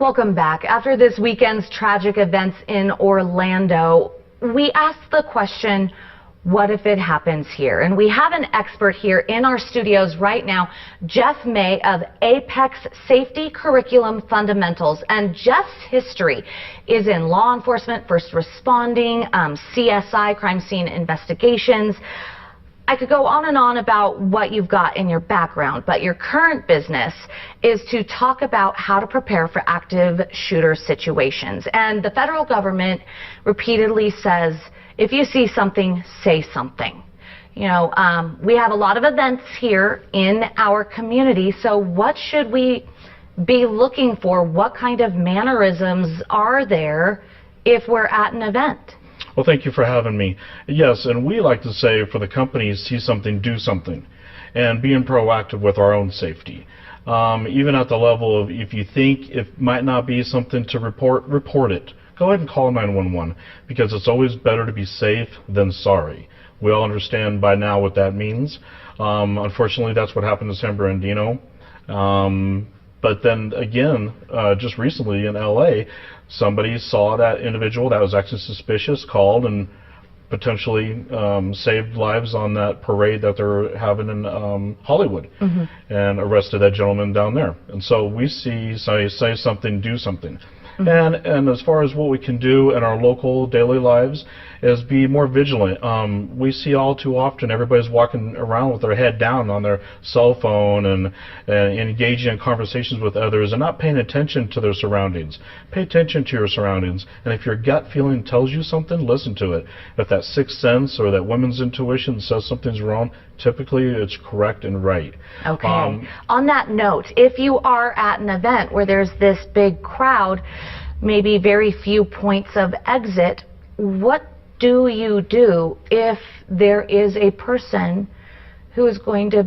Welcome back. After this weekend's tragic events in Orlando, we asked the question, what if it happens here? And we have an expert here in our studios right now, Jeff May of Apex Safety Curriculum Fundamentals. And Jeff's history is in law enforcement, first responding, CSI, crime scene investigations. I could go on and on about what you've got in your background, but your current business is to talk about how to prepare for active shooter situations. And the federal government repeatedly says, if you see something, say something. You know, we have a lot of events here in our community, so what should we be looking for? What kind of mannerisms are there if we're at an event? Well, thank you for having me. Yes, and we like to say for the companies, see something, do something, and being proactive with our own safety. Even at the level of if you think it might not be something to report it. Go ahead and call 911 because it's always better to be safe than sorry. We all understand by now what that means. Unfortunately, that's what happened to San Bernardino. But then again, just recently in LA, somebody saw that individual that was actually suspicious, called and potentially saved lives on that parade that they're having in Hollywood, and arrested that gentleman down there. And so we see say something, do something. And as far as what we can do in our local daily lives is be more vigilant. We see all too often everybody's walking around with their head down on their cell phone and engaging in conversations with others and not paying attention to their surroundings. Pay attention to your surroundings, and if your gut feeling tells you something, listen to it. If that sixth sense or that woman's intuition says something's wrong, typically it's correct and right. Okay. On that note, if you are at an event where there's this big crowd, maybe very few points of exit, what do you do if there is a person who is going to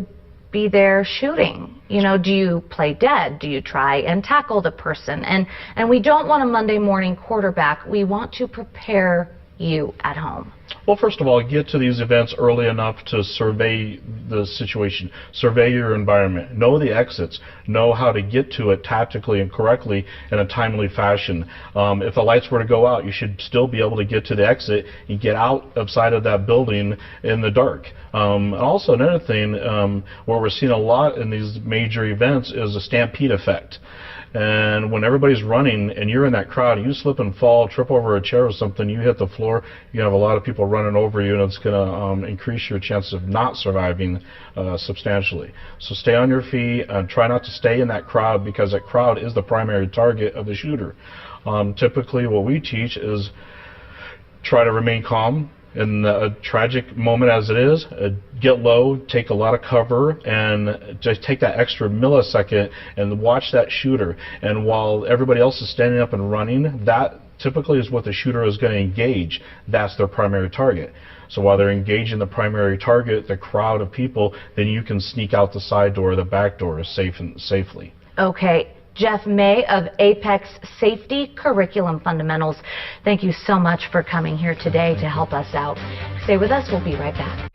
be there shooting? You know, do you play dead? Do you try and tackle the person? And we don't want a Monday morning quarterback. We want to prepare you at home. Well, first of all, get to these events early enough to survey the situation, survey your environment, know the exits, know how to get to it tactically and correctly in a timely fashion. If the lights were to go out, you should still be able to get to the exit and get outside of that building in the dark. Also, another thing, where we're seeing a lot in these major events is a stampede effect. And when everybody's running and you're in that crowd, you slip and fall, trip over a chair or something, you hit the floor, you have a lot of people running over you, and it's going to increase your chance of not surviving substantially. So stay on your feet and try not to stay in that crowd because that crowd is the primary target of the shooter. Typically what we teach is try to remain calm. In a tragic moment as it is, get low, take a lot of cover, and just take that extra millisecond and watch that shooter. And while everybody else is standing up and running, that typically is what the shooter is going to engage. That's their primary target. So while they're engaging the primary target, the crowd of people, then you can sneak out the side door or the back door safely. Okay. Jeff May of Apex Safety Curriculum Fundamentals. Thank you so much for coming here today to help us out. Stay with us. We'll be right back.